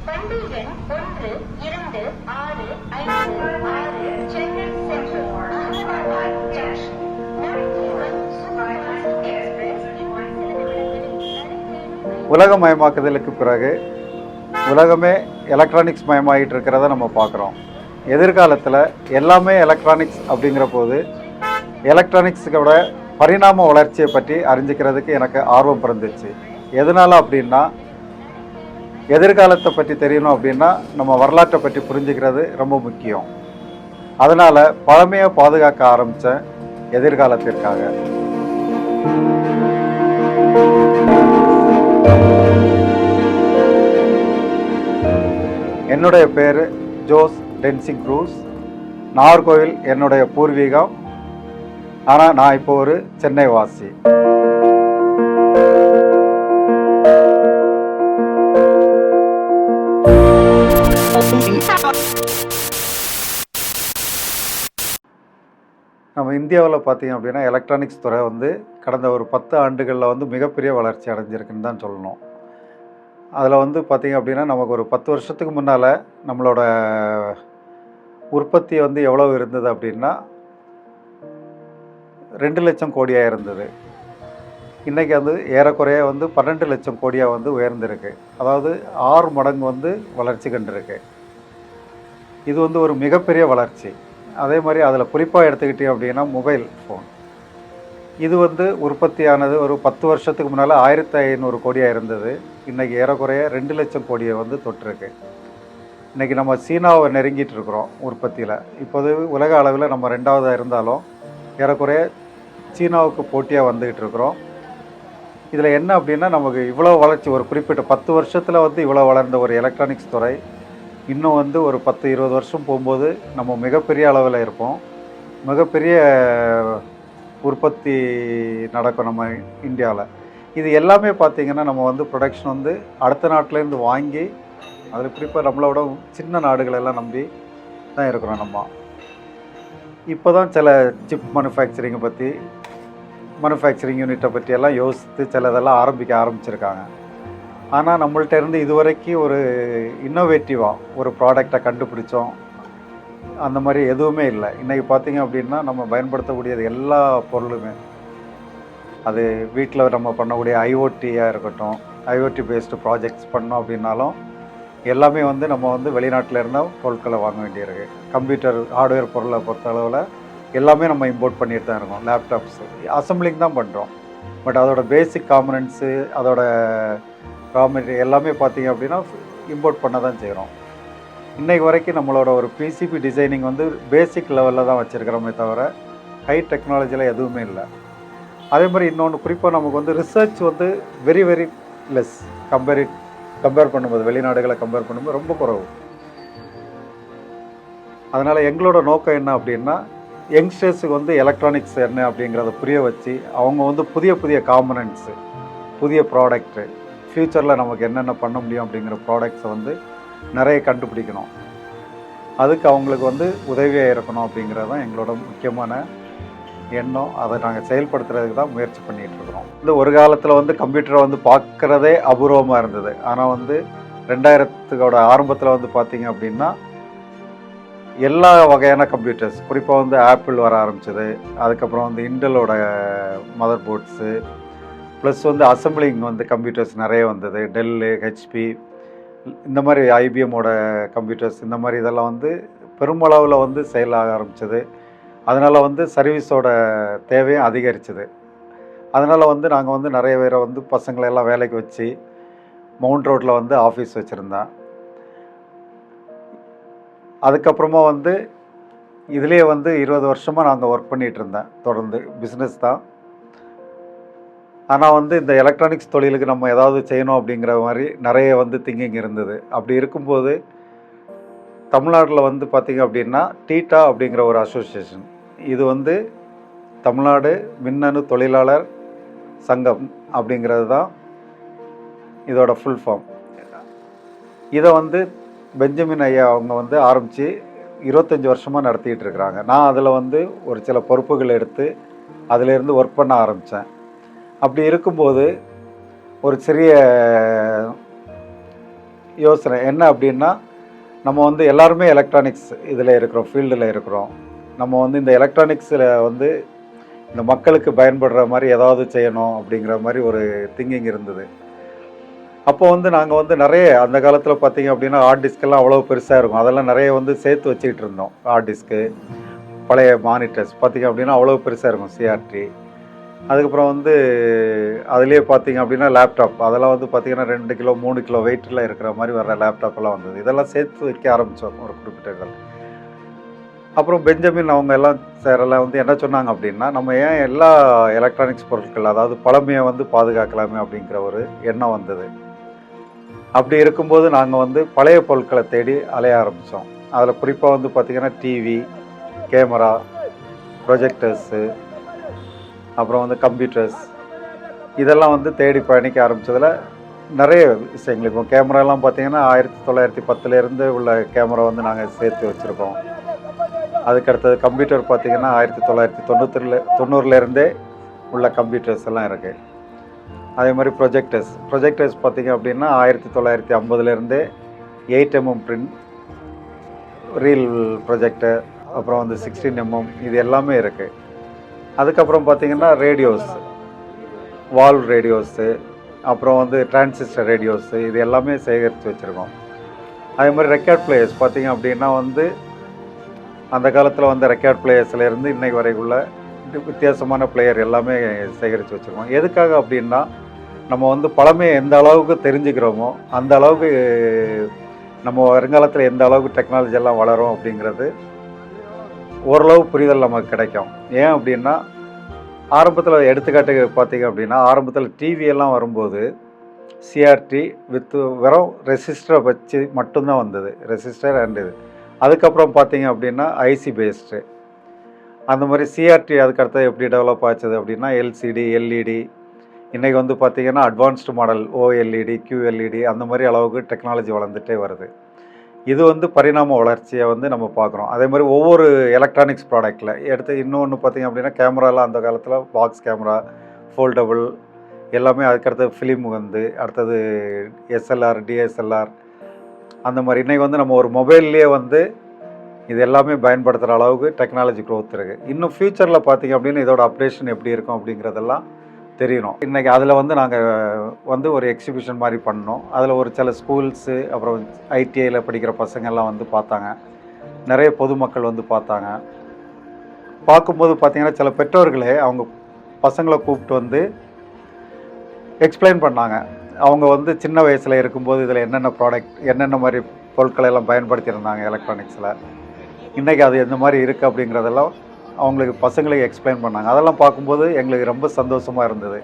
வண்டி எண் 1, 2, 6, 5, 6 Chennai central Ahmedabad junction. உலகமயமாக்குதலுக்கு பிறகு உலகமே எலக்ட்ரானிக்ஸ் மயமாகிட்டு இருக்கிறத நம்ம பார்க்குறோம். எதிர்காலத்தில் எல்லாமே எலக்ட்ரானிக்ஸ் அப்படிங்கிற போது எலக்ட்ரானிக்ஸோட பரிணாம வளர்ச்சியை பற்றி அறிஞ்சிக்கிறதுக்கு எனக்கு ஆர்வம் பிறந்துச்சு. எதனால் அப்படின்னா, எதிர்காலத்தை பற்றி தெரியணும் அப்படின்னா நம்ம வரலாற்றை பற்றி புரிஞ்சுக்கிறது ரொம்ப முக்கியம். அதனால் பழமையை பாதுகாக்க ஆரம்பித்தேன் எதிர்காலத்திற்காக. என்னுடைய பேர் ஜோஸ் டென்சிங் க்ரூஸ். நாகர்கோவில் என்னுடைய பூர்வீகம். ஆனால் நான் இப்போ ஒரு சென்னை வாசி. நம்ம இந்தியாவில் பார்த்தீங்க அப்படின்னா எலக்ட்ரானிக்ஸ் துறை கடந்த ஒரு 10 ஆண்டுகளில் மிகப்பெரிய வளர்ச்சி அடைஞ்சிருக்குன்னு தான் சொல்லணும். அதில் பார்த்திங்க அப்படின்னா நமக்கு ஒரு 10 வருஷத்துக்கு முன்னால் நம்மளோட உற்பத்தி எவ்வளோ இருந்தது அப்படின்னா 2 லட்சம் கோடியாக இருந்தது. இன்றைக்கி ஏறக்குறைய 12 லட்சம் கோடியாக உயர்ந்திருக்கு. அதாவது 6 மடங்கு வளர்ச்சி கண்டிருக்கு. இது ஒரு மிகப்பெரிய வளர்ச்சி. அதே மாதிரி அதில் குறிப்பாக எடுத்துக்கிட்டோம் அப்படின்னா மொபைல் ஃபோன், இது உற்பத்தியானது ஒரு 10 வருஷத்துக்கு முன்னால் 1500 கோடியாக இருந்தது. இன்றைக்கி ஏறக்குறைய 2 லட்சம் கோடியை தொட்டிருக்கு. இன்றைக்கி நம்ம சீனாவை நெருங்கிட்டு இருக்கிறோம் உற்பத்தியில். இப்போது உலக அளவில் நம்ம 2ஆவதாக இருந்தாலும் ஏறக்குறைய சீனாவுக்கு போட்டியாக வந்துக்கிட்டு இருக்கிறோம். இதில் என்ன அப்படின்னா, நமக்கு இவ்வளோ வளர்ச்சி ஒரு குறிப்பிட்ட 10 வருஷத்தில் இவ்வளோ வளர்ந்த ஒரு எலக்ட்ரானிக்ஸ் துறை இன்னும் ஒரு 10-20 வருஷம் போகும்போது நம்ம மிகப்பெரிய அளவில் இருப்போம். மிகப்பெரிய உற்பத்தி நடக்கும் நம்ம இந்தியாவில். இது எல்லாமே பார்த்திங்கன்னா நம்ம ப்ரொடக்ஷன் அடுத்த நாட்டிலேருந்து வாங்கி, அதில் குறிப்பாக நம்மளோட சின்ன நாடுகளெல்லாம் நம்பி தான் இருக்கிறோம். நம்ம இப்போ தான் சில சிப் மேனுஃபேக்சரிங்கை பற்றி, மேனுஃபேக்சரிங் யூனிட்டை பற்றியெல்லாம் யோசித்து சிலதெல்லாம் ஆரம்பிச்சிருக்காங்க. ஆனால் நம்மள்ட்ட இருந்து இதுவரைக்கும் ஒரு இன்னோவேட்டிவாக ஒரு ப்ராடக்டை கண்டுபிடிச்சோம் அந்த மாதிரி எதுவுமே இல்லை. இன்றைக்கி பார்த்திங்க அப்படின்னா நம்ம பயன்படுத்தக்கூடியது எல்லா பொருளுமே, அது வீட்டில் நம்ம பண்ணக்கூடிய ஐஓடியாக இருக்கட்டும், ஐஓடி பேஸ்டு ப்ராஜெக்ட்ஸ் பண்ணோம் அப்படின்னாலும் எல்லாமே நம்ம வெளிநாட்டில் இருந்தால் பொருட்களை வாங்க வேண்டியிருக்கு. கம்ப்யூட்டர் ஹார்ட்வேர் பொருளை பொறுத்த அளவில் எல்லாமே நம்ம இம்போர்ட் பண்ணிட்டு தான் இருக்கோம். லேப்டாப்ஸு அசம்பிளிங் தான் பண்ணுறோம். பட் அதோட பேசிக் காம்பனன்ட்ஸு, அதோட ரா மெட்டீரியல் எல்லாமே பார்த்திங்க அப்படின்னா இம்போர்ட் பண்ண தான் செய்கிறோம். இன்றைக்கு வரைக்கும் நம்மளோட ஒரு பிசிபி டிசைனிங் பேசிக் லெவலில் தான் வச்சுருக்கிறோமே தவிர ஹை டெக்னாலஜியில் எதுவுமே இல்லை. அதே மாதிரி இன்னொன்று குறிப்பாக நமக்கு research very very less compare பண்ணும்போது, வெளிநாடுகளை கம்பேர் பண்ணும்போது ரொம்ப குறைவு. அதனால் எங்களோட நோக்கம் என்ன அப்படின்னா, யங்ஸ்டர்ஸுக்கு எலக்ட்ரானிக்ஸ் என்ன அப்படிங்கிறத புரிய வச்சு அவங்க புதிய புதிய காம்பனன்ட்ஸு, புதிய ப்ராடக்ட்டு, ஃப்யூச்சரில் நமக்கு என்னென்ன பண்ண முடியும் அப்படிங்கிற ப்ராடக்ட்ஸை நிறைய கண்டுபிடிக்கணும். அதுக்கு அவங்களுக்கு உதவியாக இருக்கணும் அப்படிங்கிறது தான் எங்களோட முக்கியமான எண்ணம். அதை நாங்கள் செயல்படுத்துறதுக்கு தான் முயற்சி பண்ணிகிட்ருக்குறோம். ஒரு காலத்தில் கம்ப்யூட்டரை பார்க்குறதே அபூர்வமாக இருந்தது. ஆனால் 2000 ஆரம்பத்தில் பார்த்திங்க அப்படின்னா எல்லா வகையான கம்ப்யூட்டர்ஸ், குறிப்பாக ஆப்பிள் வர ஆரம்பிச்சது. அதுக்கப்புறம் இன்டலோட motherboards, plus assembling computers நிறைய வந்தது. டெல்லு, ஹெச்பி, இந்த மாதிரி ஐபிஎம்மோட கம்ப்யூட்டர்ஸ், இந்த மாதிரி இதெல்லாம் பெருமளவில் செயலாக ஆரம்பிச்சது. அதனால் சர்வீஸோட தேவையும் அதிகரிச்சது. அதனால் நாங்கள் நிறைய பேரை பசங்களெல்லாம் வேலைக்கு வச்சு மவுண்ட் ரோட்டில் ஆஃபீஸ் வச்சுருந்தேன். அதுக்கப்புறமா இதுலேயே 20 வருஷமாக நாங்கள் ஒர்க் பண்ணிகிட்டு இருந்தேன். தொடர்ந்து பிஸ்னஸ் தான். ஆனால் இந்த எலக்ட்ரானிக்ஸ் தொழிலுக்கு நம்ம ஏதாவது செய்யணும் அப்படிங்கிற மாதிரி நிறைய திங்கிங் இருந்தது. அப்படி இருக்கும்போது தமிழ்நாட்டில் பார்த்திங்க அப்படின்னா டீட்டா அப்படிங்கிற ஒரு அசோசியேஷன், இது தமிழ்நாடு மின்னணு தொழிலாளர் சங்கம் அப்படிங்கிறது தான் இதோட ஃபுல் ஃபார்ம். இதை பெஞ்சமின் ஐயா அவங்க ஆரம்பித்து 25 வருஷமாக நடத்திக்கிட்டு இருக்கிறாங்க. நான் அதில் ஒரு சில பொறுப்புகள் எடுத்து அதிலேருந்து ஒர்க் பண்ண ஆரம்பித்தேன். அப்படி இருக்கும்போது ஒரு சிறிய யோசனை என்ன அப்படின்னா, நம்ம வந்து எல்லாருமே எலக்ட்ரானிக்ஸ் இதில் இருக்கிறோம், ஃபீல்டில் இருக்கிறோம். நம்ம வந்து இந்த எலக்ட்ரானிக்ஸில் வந்து இந்த மக்களுக்கு பயன்படுற மாதிரி ஏதாவது செய்யணும் அப்படிங்கிற மாதிரி ஒரு திங்கிங் இருந்தது. அப்போ வந்து நாங்கள் வந்து நிறைய அந்த காலத்தில் பார்த்தீங்க அப்படின்னா ஹார்ட் டிஸ்கெல்லாம் அவ்வளோ பெருசாக இருக்கும். அதெல்லாம் நிறைய வந்து சேர்த்து வச்சுக்கிட்டு இருந்தோம். ஹார்ட் டிஸ்க்கு, பழைய மானிட்டர்ஸ் பார்த்தீங்க அப்படின்னா அவ்வளோ பெருசாக இருக்கும் சிஆர்டி. அதுக்கப்புறம் வந்து அதுலேயே பார்த்தீங்க அப்படின்னா லேப்டாப் அதெல்லாம் வந்து பார்த்தீங்கன்னா 2 கிலோ 3 கிலோ வெயிட்டில் இருக்கிற மாதிரி வர லேப்டாப்பெல்லாம் வந்தது. இதெல்லாம் சேர்த்து வைக்க ஆரம்பித்தோம் ஒரு குறிப்பிட்ட இதில். அப்புறம் பெஞ்சமின் அவங்க எல்லாம் சேரெல்லாம் வந்து என்ன சொன்னாங்க அப்படின்னா, நம்ம ஏன் எல்லா எலக்ட்ரானிக்ஸ் பொருட்கள் அதாவது பழமையை வந்து பாதுகாக்கலாமே அப்படிங்கிற ஒரு எண்ணம் வந்தது. அப்படி இருக்கும்போது நாங்கள் வந்து பழைய பொருட்களை தேடி அலைய ஆரம்பித்தோம். அதில் குறிப்பாக வந்து பார்த்திங்கன்னா டிவி, கேமரா, ப்ரொஜெக்டர்ஸு, அப்புறம் வந்து கம்ப்யூட்டர்ஸ் இதெல்லாம் வந்து தேடி பயணிக்க ஆரம்பித்ததில் நிறைய விஷயங்கள். இப்போ கேமராலாம் பார்த்திங்கன்னா 1910லேருந்து உள்ள கேமரா வந்து நாங்கள் சேர்த்து வச்சுருக்கோம். அதுக்கடுத்தது கம்ப்யூட்டர் பார்த்திங்கன்னா 1990லேருந்தே உள்ள கம்ப்யூட்டர்ஸ் எல்லாம் இருக்குது. அதே மாதிரி ப்ரொஜெக்டர்ஸ் பார்த்திங்க அப்படின்னா 1950லேருந்தே 8mm பிரிண்ட், ரீல் ப்ரொஜெக்டர், அப்புறம் வந்து 16mm இது எல்லாமே இருக்குது. அதுக்கப்புறம் பார்த்திங்கன்னா ரேடியோஸ், வால் ரேடியோஸு, அப்புறம் வந்து டிரான்சிஸ்டர் ரேடியோஸு இது எல்லாமே சேகரித்து வச்சுருக்கோம். அதே மாதிரி ரெக்கார்ட் பிளேயர்ஸ் பார்த்திங்க அப்படின்னா வந்து அந்த காலத்தில் வந்து ரெக்கார்ட் பிளேயர்ஸ்லேருந்து இன்றைக்கு வரைக்குள்ள வித்தியாசமான பிளேயர் எல்லாமே சேகரித்து வச்சுருக்கோம். எதுக்காக அப்படின்னா, நம்ம வந்து பழமையை எந்த அளவுக்கு தெரிஞ்சுக்கிறோமோ அந்த அளவுக்கு நம்ம வருங்காலத்தில் எந்த அளவுக்கு டெக்னாலஜி எல்லாம் வளரும் அப்படிங்கிறது ஓரளவு புரிதல் நமக்கு கிடைக்கும். ஏன் அப்படின்னா, ஆரம்பத்தில் எடுத்துக்காட்டுக்கு பார்த்திங்க அப்படின்னா ஆரம்பத்தில் டிவியெல்லாம் வரும்போது சிஆர்டி வித் வெறும் ரெசிஸ்டரை வச்சு மட்டும்தான் வந்தது, ரெசிஸ்டர் அண்ட் இது. அதுக்கப்புறம் பார்த்தீங்க அப்படின்னா ஐசி பேஸ்டு அந்த மாதிரி சிஆர்டி அதுக்கடுத்து எப்படி டெவலப் ஆச்சுது அப்படின்னா எல்சிடி, எல்இடி, இன்றைக்கி வந்து பார்த்திங்கன்னா அட்வான்ஸ்டு மாடல் ஓஎல்இடி, கியூஎல்இடி அந்த மாதிரி அளவுக்கு டெக்னாலஜி வளர்ந்துட்டே வருது. இது வந்து பரிணாம வளர்ச்சியை வந்து நம்ம பார்க்குறோம். அதே மாதிரி ஒவ்வொரு எலக்ட்ரானிக்ஸ் ப்ராடக்ட்டில் எடுத்து இன்னொன்று பார்த்திங்க அப்படின்னா கேமராலாம் அந்த காலத்தில் பாக்ஸ் கேமரா, ஃபோல்டபுள் எல்லாமே, அதுக்கடுத்தது ஃபிலிம் வந்து அடுத்தது எஸ்எல்ஆர், டிஎஸ்எல்ஆர் அந்த மாதிரி. இன்றைக்கி வந்து நம்ம ஒரு மொபைல்லையே வந்து இது எல்லாமே பயன்படுத்துகிற அளவுக்கு டெக்னாலஜி க்ரோத் இருக்குது. இன்னும் ஃப்யூச்சரில் பார்த்திங்க அப்படின்னா இதோட அப்டேஷன் எப்படி இருக்கும் அப்படிங்கிறதெல்லாம் தெரியணும். இன்றைக்கி அதில் வந்து நாங்கள் வந்து ஒரு எக்ஸிபிஷன் மாதிரி பண்ணோம். அதில் ஒரு சில ஸ்கூல்ஸு, அப்புறம் ஐடிஐயில் படிக்கிற பசங்கள்லாம் வந்து பார்த்தாங்க. நிறைய பொதுமக்கள் வந்து பார்த்தாங்க. பார்க்கும்போது பார்த்திங்கன்னா சில பெற்றோர்களே அவங்க பசங்களை கூப்பிட்டு வந்து எக்ஸ்பிளைன் பண்ணாங்க. அவங்க வந்து சின்ன வயசில் இருக்கும்போது இதில் என்னென்ன ப்ராடக்ட், என்னென்ன மாதிரி பொருட்களை எல்லாம் பயன்படுத்தியிருந்தாங்க எலக்ட்ரானிக்ஸில், இன்றைக்கி அது எந்த மாதிரி இருக்குது அப்படிங்கிறதெல்லாம் அவங்களுக்கு பசங்களுக்கு எக்ஸ்பிளைன் பண்ணாங்க. அதெல்லாம் பார்க்கும்போது எங்களுக்கு ரொம்ப சந்தோஷமாக இருந்தது.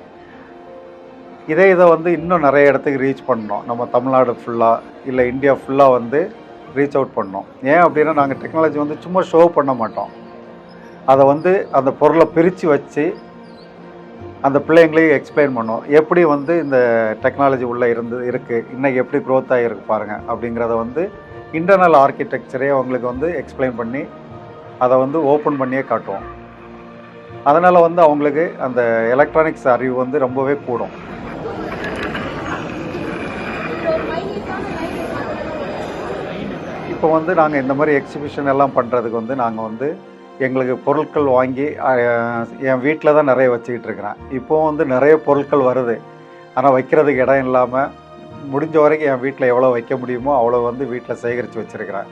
இதை வந்து இன்னும் நிறைய இடத்துக்கு ரீச் பண்ணோம். நம்ம தமிழ்நாடு ஃபுல்லாக இல்லை இந்தியா ஃபுல்லாக வந்து ரீச் அவுட் பண்ணோம். ஏன் அப்படின்னா நாங்கள் டெக்னாலஜி வந்து சும்மா ஷோ பண்ண மாட்டோம். அதை வந்து அந்த பொருளை பிரித்து வச்சு அந்த பிள்ளைங்களையும் எக்ஸ்பிளைன் பண்ணோம். எப்படி வந்து இந்த டெக்னாலஜி உள்ளே இருக்குது, இன்றைக்கி எப்படி க்ரோத் ஆகிருக்கு பாருங்கள் அப்படிங்கிறத வந்து இன்டர்னல் ஆர்கிடெக்சரே அவங்களுக்கு வந்து எக்ஸ்பிளைன் பண்ணி அதை வந்து ஓப்பன் பண்ணியே காட்டுவோம். அதனால் வந்து அவங்களுக்கு அந்த எலக்ட்ரானிக்ஸ் அறிவு வந்து ரொம்பவே கூடும். இப்போ வந்து நாங்கள் இந்த மாதிரி எக்ஸிபிஷன் எல்லாம் பண்ணுறதுக்கு வந்து நாங்கள் வந்து எங்களுக்கு பொருட்கள் வாங்கி என் வீட்டில் தான் நிறைய வச்சுக்கிட்டு இருக்கிறேன். இப்போது வந்து நிறைய பொருட்கள் வருது, ஆனால் வைக்கிறதுக்கு இடம் இல்லாமல் முடிஞ்ச வரைக்கும் என் வீட்டில் எவ்வளோ வைக்க முடியுமோ அவ்வளோ வந்து வீட்டில் சேகரித்து வச்சுருக்கிறேன்.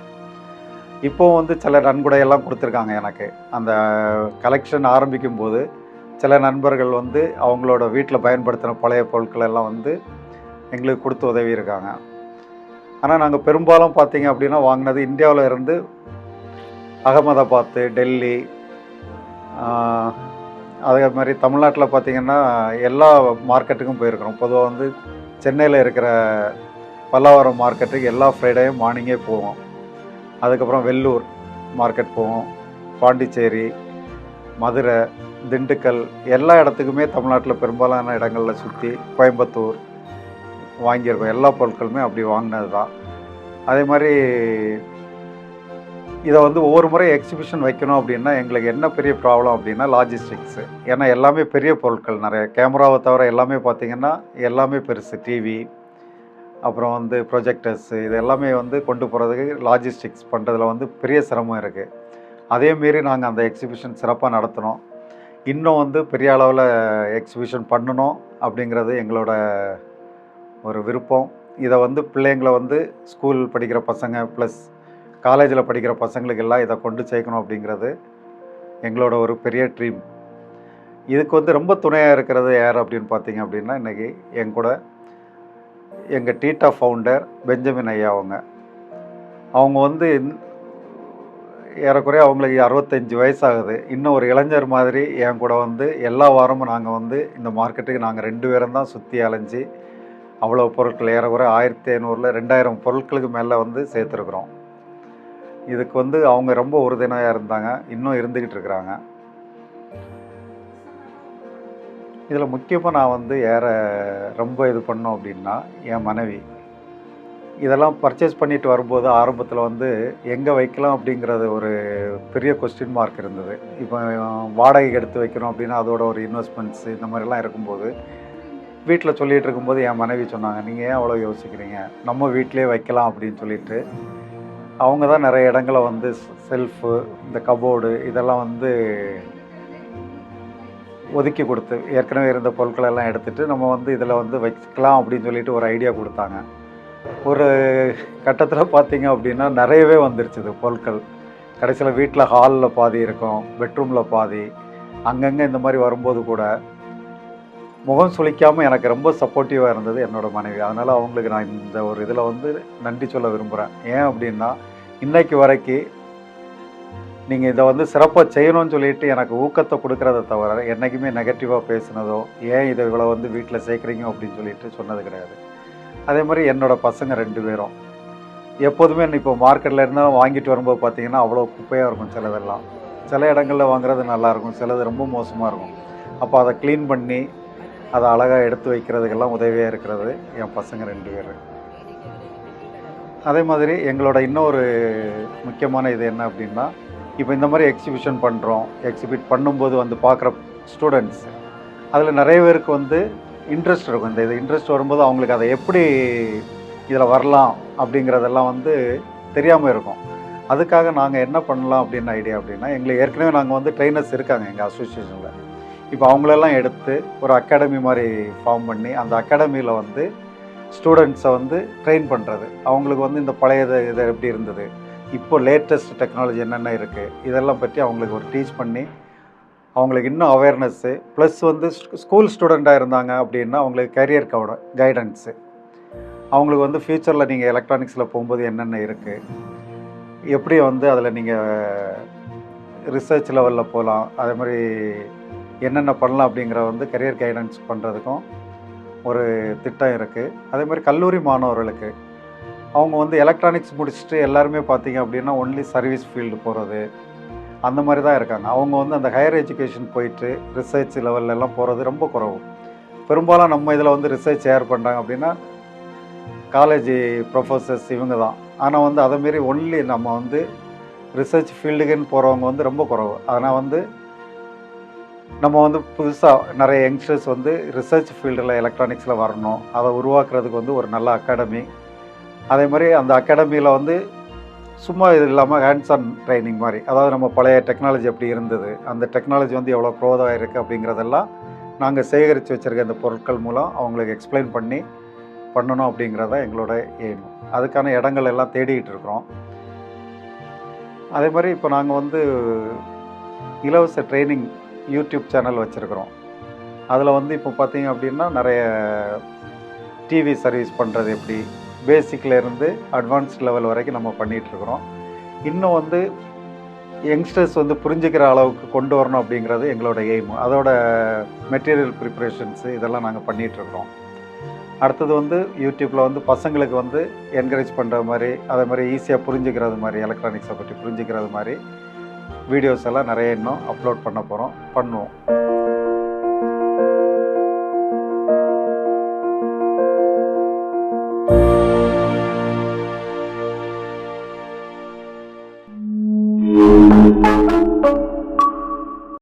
இப்போது வந்து சில நன்கொடையெல்லாம் கொடுத்துருக்காங்க எனக்கு. அந்த கலெக்ஷன் ஆரம்பிக்கும் போது சில நண்பர்கள் வந்து அவங்களோட வீட்டில் பயன்படுத்தின பழைய பொருட்கள் எல்லாம் வந்து எங்களுக்கு கொடுத்து உதவி இருக்காங்க. ஆனால் நாங்கள் பெரும்பாலும் பார்த்திங்க அப்படின்னா வாங்கினது இந்தியாவில் இருந்து அகமதாபாத், டெல்லி, அதே மாதிரி தமிழ்நாட்டில் பார்த்திங்கன்னா எல்லா மார்க்கெட்டுக்கும் போயிருக்கிறோம். பொதுவாக வந்து சென்னையில் இருக்கிற பல்லாவரம் மார்க்கெட்டுக்கு எல்லா ஃப்ரைடேயும் மார்னிங்கே போவோம். அதுக்கப்புறம் வெள்ளூர் மார்க்கெட் போவோம், பாண்டிச்சேரி, மதுரை, திண்டுக்கல் எல்லா இடத்துக்குமே தமிழ்நாட்டில் பெரும்பாலான இடங்களில் சுற்றி கோயம்புத்தூர் வாங்கியிருக்கோம். எல்லா பொருட்களுமே அப்படி வாங்கினது தான். அதே மாதிரி இதை வந்து ஒவ்வொரு முறை எக்ஸிபிஷன் வைக்கணும் அப்படின்னா எங்களுக்கு என்ன பெரிய ப்ராப்ளம் அப்படின்னா லாஜிஸ்டிக்ஸு. ஏன்னா எல்லாமே பெரிய பொருட்கள், நிறைய கேமராவை தவிர எல்லாமே பார்த்திங்கன்னா எல்லாமே பெருசு. டிவி, அப்புறம் வந்து ப்ரொஜெக்டர்ஸு இது எல்லாமே வந்து கொண்டு போகிறதுக்கு லாஜிஸ்டிக்ஸ் பண்ணுறதுல வந்து பெரிய சிரமம் இருக்குது. அதேமாரி நாங்கள் அந்த எக்ஸிபிஷன் சிறப்பாக நடத்தினோம். இன்னும் வந்து பெரிய அளவில் எக்ஸிபிஷன் பண்ணணும் அப்படிங்கிறது எங்களோட ஒரு விருப்பம். இதை வந்து பிள்ளைங்களை வந்து ஸ்கூல் படிக்கிற பசங்க ப்ளஸ் காலேஜில் படிக்கிற பசங்களுக்கெல்லாம் இதை கொண்டு சேர்க்கணும் அப்படிங்கிறது எங்களோட ஒரு பெரிய ட்ரீம். இதுக்கு வந்து ரொம்ப துணையாக இருக்கிறது யார் அப்படின்னு பார்த்தீங்க அப்படின்னா, இன்றைக்கி என் கூட எங்கள் டீட்டா ஃபவுண்டர் பெஞ்சமின் ஐயா அவங்க வந்து ஏறக்குறைய அவங்களுக்கு 65 வயசாகுது. இன்னும் ஒரு இளைஞர் மாதிரி என் கூட வந்து எல்லா வாரமும் நாங்கள் வந்து இந்த மார்க்கெட்டுக்கு நாங்கள் 2 பேரும் தான் சுற்றி அலைஞ்சி அவ்வளோ பொருட்கள் ஏறக்குறைய 1500 2000 பொருட்களுக்கு மேலே வந்து சேர்த்துருக்குறோம். இதுக்கு வந்து அவங்க ரொம்ப உறுதுணையாக இருந்தாங்க, இன்னும் இருந்துக்கிட்டு இருக்கிறாங்க. இதில் முக்கியமாக நான் வந்து ரொம்ப இது பண்ணோம் அப்படின்னா என் மனைவி. இதெல்லாம் பர்ச்சேஸ் பண்ணிட்டு வரும்போது ஆரம்பத்தில் வந்து எங்கே வைக்கலாம் அப்படிங்கிறது ஒரு பெரிய கொஸ்டின் மார்க் இருந்தது. இப்போ வாடகைக்கு எடுத்து வைக்கணும் அப்படின்னா அதோட ஒரு இன்வெஸ்ட்மெண்ட்ஸு இந்த மாதிரிலாம் இருக்கும்போது வீட்டில் சொல்லிகிட்டு இருக்கும்போது என் மனைவி சொன்னாங்க, நீங்கள் ஏன் அவ்வளோ யோசிக்கிறீங்க, நம்ம வீட்டிலே வைக்கலாம் அப்படின்னு சொல்லிட்டு அவங்க தான் நிறைய இடங்களை வந்து செல்ஃபு, இந்த கபோர்டு இதெல்லாம் வந்து ஒதுக்கி கொடுத்து ஏற்கனவே இருந்த பொருட்களெல்லாம் எடுத்துகிட்டு நம்ம வந்து இதில் வந்து வைக்கலாம் அப்படின்னு சொல்லிட்டு ஒரு ஐடியா கொடுத்தாங்க. ஒரு கட்டத்தில் பார்த்தீங்க அப்படின்னா நிறையவே வந்துருச்சுது பொருட்கள். கடைசியில் வீட்டில் ஹாலில் பாதி இருக்கும், பெட்ரூமில் பாதி, அங்கங்கே இந்த மாதிரி வரும்போது கூட முகம் சுளிக்காமல் எனக்கு ரொம்ப சப்போர்ட்டிவாக இருந்தது என்னோடய மனைவி. அதனால் அவங்களுக்கு நான் இந்த ஒரு இதில் வந்து நன்றி சொல்ல விரும்புகிறேன். ஏன் அப்படின்னா இன்றைக்கு வரைக்கும் நீங்கள் இதை வந்து சிறப்பாக செய்யணும்னு சொல்லிட்டு எனக்கு ஊக்கத்தை கொடுக்குறத தவிர என்றைக்குமே நெகட்டிவாக பேசுனதோ ஏன் இதை இவ்வளோ வந்து வீட்டில் சேர்க்குறீங்க அப்படின்னு சொல்லிட்டு சொன்னது கிடையாது. அதே மாதிரி என்னோடய பசங்க 2 பேரும் எப்போதுமே இப்போ மார்க்கெட்டில் இருந்தாலும் வாங்கிட்டு வரும்போது பார்த்திங்கன்னா அவ்வளோ குப்பையாக இருக்கும். சிலதெல்லாம் சில இடங்களில் வாங்குறது நல்லாயிருக்கும், சிலது ரொம்ப மோசமாக இருக்கும். அப்போ அதை க்ளீன் பண்ணி அதை அழகாக எடுத்து வைக்கிறதுக்கெல்லாம் உதவியாக இருக்கிறது என் பசங்க 2 பேர். அதே மாதிரி எங்களோட இன்னொரு முக்கியமான இது என்ன அப்படின்னா, இப்போ இந்த மாதிரி எக்ஸிபிஷன் பண்ணுறோம். எக்ஸிபிட் பண்ணும்போது வந்து பார்க்குற ஸ்டூடெண்ட்ஸ் அதில் நிறைய பேருக்கு வந்து இன்ட்ரெஸ்ட் இருக்கும். இந்த இது இன்ட்ரெஸ்ட் வரும்போது அவங்களுக்கு அதை எப்படி இதில் வரலாம் அப்படிங்கிறதெல்லாம் வந்து தெரியாமல் இருக்கும். அதுக்காக நாங்கள் என்ன பண்ணலாம் அப்படின்னு ஐடியா அப்படின்னா, எங்களுக்கு ஏற்கனவே நாங்கள் வந்து ட்ரெயினர்ஸ் இருக்காங்க எங்கள் அசோசியேஷனில். இப்போ அவங்களெல்லாம் எடுத்து ஒரு அகாடமி மாதிரி ஃபார்ம் பண்ணி அந்த அகாடமியில் வந்து ஸ்டூடெண்ட்ஸை வந்து ட்ரெயின் பண்ணுறது. அவங்களுக்கு வந்து இந்த பழைய இது எப்படி இருந்தது, இப்போ லேட்டஸ்ட் டெக்னாலஜி என்னென்ன இருக்குது, இதெல்லாம் பற்றி அவங்களுக்கு ஒரு டீச் பண்ணி அவங்களுக்கு இன்னும் அவேர்னஸ்ஸு ப்ளஸ் வந்து ஸ்கூல் ஸ்டூடெண்ட்டாக இருந்தாங்க அப்படின்னா அவங்களுக்கு கரியர் கைடன்ஸு, அவங்களுக்கு வந்து ஃப்யூச்சரில் நீங்கள் எலக்ட்ரானிக்ஸில் போகும்போது என்னென்ன இருக்குது, எப்படி வந்து அதில் நீங்கள் ரிசர்ச் லெவலில் போகலாம், அதே மாதிரி என்னென்ன பண்ணலாம் அப்படிங்கிற வந்து கரியர் கைடன்ஸ் பண்ணுறதுக்கும் ஒரு திட்டம் இருக்குது. அதே மாதிரி கல்லூரி மாணவர்களுக்கு அவங்க வந்து எலக்ட்ரானிக்ஸ் முடிச்சுட்டு எல்லாருமே பார்த்திங்க அப்படின்னா ஒன்லி சர்வீஸ் ஃபீல்டு போகிறது அந்த மாதிரி தான் இருக்காங்க. அவங்க வந்து அந்த ஹையர் எஜுகேஷன் போயிட்டு ரிசர்ச் லெவல்லலாம் போகிறது ரொம்ப குறைவு. பெரும்பாலும் நம்ம இதில் வந்து ரிசர்ச் யார் பண்ணுறாங்க அப்படின்னா காலேஜ் ப்ரொஃபஸர்ஸ் இவங்க தான். ஆனால் வந்து அதேமாரி ஒன்லி நம்ம வந்து ரிசர்ச் ஃபீல்டுக்குன்னு போகிறவங்க வந்து ரொம்ப குறைவு. அதனால் வந்து நம்ம வந்து புதுசாக நிறைய யங்ஸ்டர்ஸ் வந்து ரிசர்ச் ஃபீல்டில் எலக்ட்ரானிக்ஸில் வரணும், அதை உருவாக்குறதுக்கு வந்து ஒரு நல்ல அகாடமி, அதே மாதிரி அந்த அகாடமியில் வந்து சும்மா இது இல்லாமல் ஹேண்ட்ஸ் ஆன் ட்ரைனிங் மாதிரி, அதாவது நம்ம பழைய டெக்னாலஜி எப்படி இருந்தது, அந்த டெக்னாலஜி வந்து எவ்வளோ க்ரோதாக இருக்குது அப்படிங்கிறதெல்லாம் நாங்கள் சேகரித்து வச்சுருக்க இந்த பொருட்கள் மூலம் அவங்களுக்கு எக்ஸ்பிளைன் பண்ணி பண்ணணும் அப்படிங்கிறத எங்களோட எய்ம். அதுக்கான இடங்கள் எல்லாம் தேடிக்கிட்டு இருக்கிறோம். அதே மாதிரி இப்போ நாங்கள் வந்து இலவச ட்ரைனிங் யூடியூப் சேனல் வச்சுருக்குறோம். அதில் வந்து இப்போ பார்த்திங்க அப்படின்னா நிறைய டிவி சர்வீஸ் பண்ணுறது எப்படி, பேசிக்கில் இருந்து அட்வான்ஸ்ட் லெவல் வரைக்கும் நம்ம பண்ணிகிட்ருக்குறோம். இன்னும் வந்து யங்ஸ்டர்ஸ் வந்து புரிஞ்சுக்கிற அளவுக்கு கொண்டு வரணும் அப்படிங்கிறது எங்களோட எய்ம். அதோட மெட்டீரியல் ப்ரிப்ரேஷன்ஸு இதெல்லாம் நாங்கள் பண்ணிகிட்ருக்குறோம். அடுத்தது வந்து யூடியூப்பில் வந்து பசங்களுக்கு வந்து என்கரேஜ் பண்ணுற மாதிரி, அதே மாதிரி ஈஸியாக புரிஞ்சுக்கிறது மாதிரி, எலக்ட்ரானிக்ஸை பற்றி புரிஞ்சுக்கிறது மாதிரி வீடியோஸ் எல்லாம் நிறைய இன்னும் அப்லோட் பண்ணுவோம்.